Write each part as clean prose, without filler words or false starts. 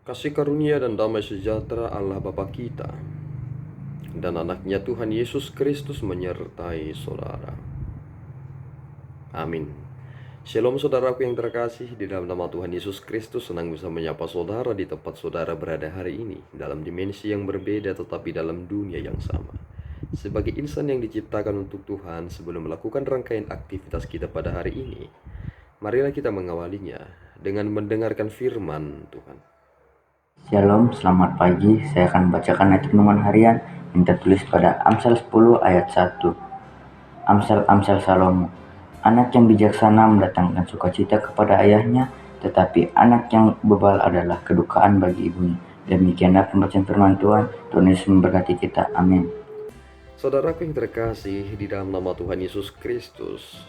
Kasih karunia dan damai sejahtera Allah Bapa kita dan anaknya Tuhan Yesus Kristus menyertai saudara. Amin. Shalom saudaraku yang terkasih, di dalam nama Tuhan Yesus Kristus senang bisa menyapa saudara di tempat saudara berada hari ini, dalam dimensi yang berbeda tetapi dalam dunia yang sama. Sebagai insan yang diciptakan untuk Tuhan, sebelum melakukan rangkaian aktivitas kita pada hari ini, marilah kita mengawalinya dengan mendengarkan firman Tuhan. Shalom, selamat pagi. Saya akan membacakan ayat renungan harian yang tertulis pada Amsal 10 ayat 1. Amsal Salomo. Anak yang bijaksana mendatangkan sukacita kepada ayahnya, tetapi anak yang bebal adalah kedukaan bagi ibunya. Demikianlah pembacaan firman Tuhan. Tuhan Yesus memberkati kita. Amin. Saudaraku yang terkasih, di dalam nama Tuhan Yesus Kristus,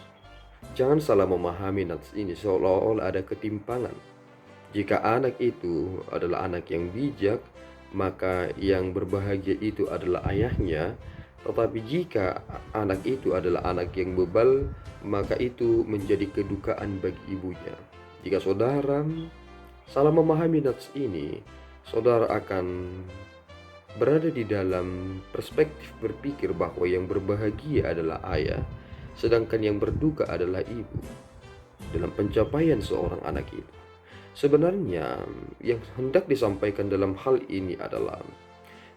jangan salah memahami nats ini seolah-olah ada ketimpangan. Jika anak itu adalah anak yang bijak, maka yang berbahagia itu adalah ayahnya. Tetapi jika anak itu adalah anak yang bebal, maka itu menjadi kedukaan bagi ibunya. Jika saudara salah memahami nats ini, saudara akan berada di dalam perspektif berpikir bahwa yang berbahagia adalah ayah, sedangkan yang berduka adalah ibu dalam pencapaian seorang anak itu. Sebenarnya yang hendak disampaikan dalam hal ini adalah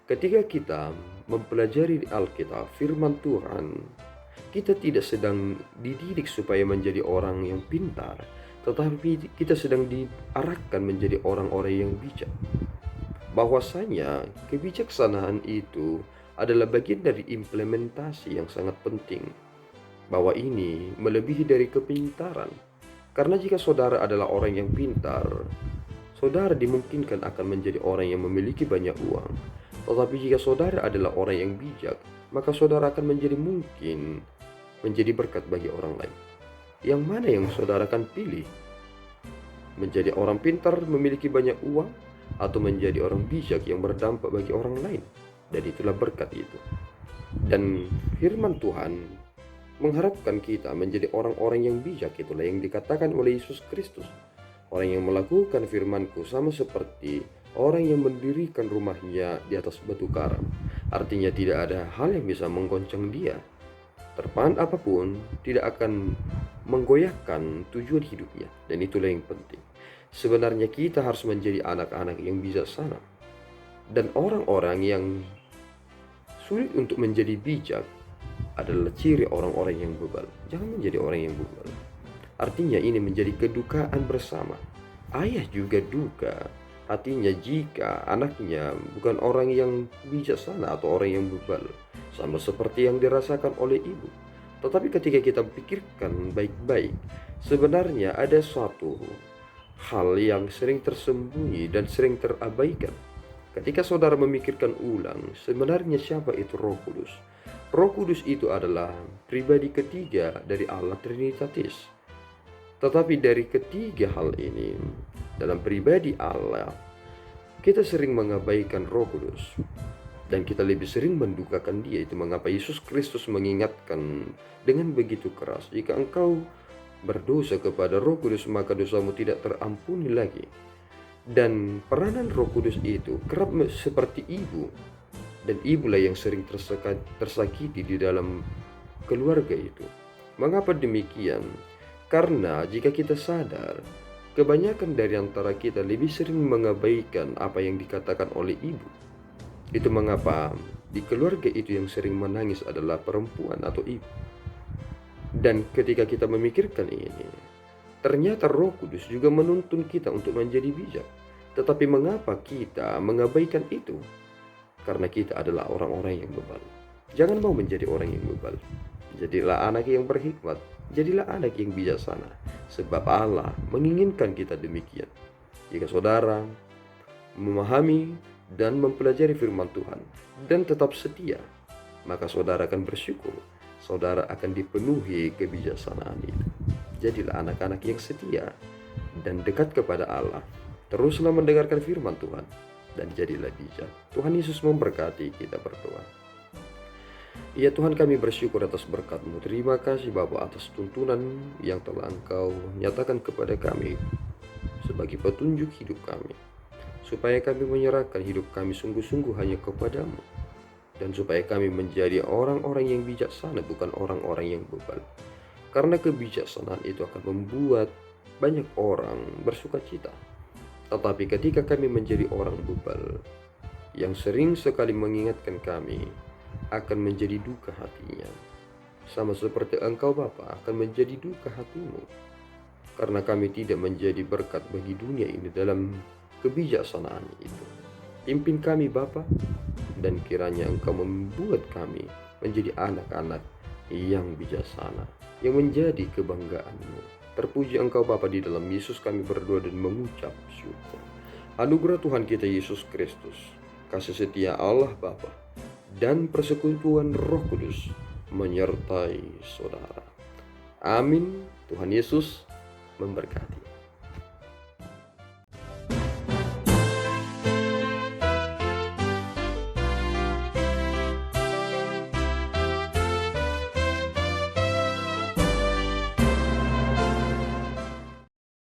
ketika kita mempelajari Alkitab, firman Tuhan, kita tidak sedang dididik supaya menjadi orang yang pintar, tetapi kita sedang diarahkan menjadi orang-orang yang bijak. Bahwasanya kebijaksanaan itu adalah bagian dari implementasi yang sangat penting, bahwa ini melebihi dari kepintaran. Karena jika saudara adalah orang yang pintar, saudara dimungkinkan akan menjadi orang yang memiliki banyak uang. Tetapi jika saudara adalah orang yang bijak, maka saudara akan menjadi berkat bagi orang lain. Yang mana yang saudara akan pilih? Menjadi orang pintar memiliki banyak uang, atau menjadi orang bijak yang berdampak bagi orang lain? Dan itulah berkat itu. Dan firman Tuhan mengharapkan kita menjadi orang-orang yang bijak. Itulah yang dikatakan oleh Yesus Kristus. Orang yang melakukan firman-Ku sama seperti orang yang mendirikan rumahnya di atas batu karang. Artinya tidak ada hal yang bisa menggoncang dia. Terpaan apapun tidak akan menggoyahkan tujuan hidupnya. Dan itulah yang penting. Sebenarnya kita harus menjadi anak-anak yang bijaksana. Dan orang-orang yang sulit untuk menjadi bijak adalah ciri orang-orang yang bebal. Jangan menjadi orang yang bebal. Artinya ini menjadi kedukaan bersama. Ayah juga duka. Artinya jika anaknya bukan orang yang bijaksana atau orang yang bebal, sama seperti yang dirasakan oleh ibu. Tetapi ketika kita pikirkan baik-baik, sebenarnya ada suatu hal yang sering tersembunyi dan sering terabaikan. Ketika saudara memikirkan ulang, sebenarnya siapa itu Roh Kudus? Roh Kudus itu adalah pribadi ketiga dari Allah Trinitatis. Tetapi dari ketiga hal ini, dalam pribadi Allah, kita sering mengabaikan Roh Kudus. Dan kita lebih sering mendukakan dia. Itu mengapa Yesus Kristus mengingatkan dengan begitu keras, jika engkau berdosa kepada Roh Kudus, maka dosamu tidak terampuni lagi. Dan peranan Roh Kudus itu kerap seperti ibu. Dan ibulah yang sering tersakiti di dalam keluarga itu. Mengapa demikian? Karena jika kita sadar, kebanyakan dari antara kita lebih sering mengabaikan apa yang dikatakan oleh ibu. Itu mengapa di keluarga itu yang sering menangis adalah perempuan atau ibu. Dan ketika kita memikirkan ini, ternyata Roh Kudus juga menuntun kita untuk menjadi bijak. Tetapi mengapa kita mengabaikan itu? Karena kita adalah orang-orang yang bebal. Jangan mau menjadi orang yang bebal. Jadilah anak yang berhikmat. Jadilah anak yang bijaksana. Sebab Allah menginginkan kita demikian. Jika saudara memahami dan mempelajari firman Tuhan dan tetap setia, maka saudara akan bersyukur. Saudara akan dipenuhi kebijaksanaan itu. Jadilah anak-anak yang setia dan dekat kepada Allah. Teruslah mendengarkan firman Tuhan dan jadilah bijak. Tuhan Yesus memberkati. Kita berdoa. Ya Tuhan, kami bersyukur atas berkat-Mu. Terima kasih Bapa atas tuntunan yang telah Engkau nyatakan kepada kami sebagai petunjuk hidup kami, supaya kami menyerahkan hidup kami sungguh-sungguh hanya kepadamu, dan supaya kami menjadi orang-orang yang bijaksana, bukan orang-orang yang bebal. Karena kebijaksanaan itu akan membuat banyak orang bersuka cita. Tetapi ketika kami menjadi orang bebal, yang sering sekali mengingatkan kami, akan menjadi duka hatinya. Sama seperti Engkau Bapa akan menjadi duka hatimu. Karena kami tidak menjadi berkat bagi dunia ini dalam kebijaksanaan itu. Pimpin kami Bapa, dan kiranya Engkau membuat kami menjadi anak-anak yang bijaksana, yang menjadi kebanggaan-Mu. Terpuji Engkau Bapa, di dalam Yesus kami berdoa dan mengucap syukur. Anugerah Tuhan kita Yesus Kristus, kasih setia Allah Bapa, dan persekutuan Roh Kudus menyertai saudara. Amin. Tuhan Yesus memberkati.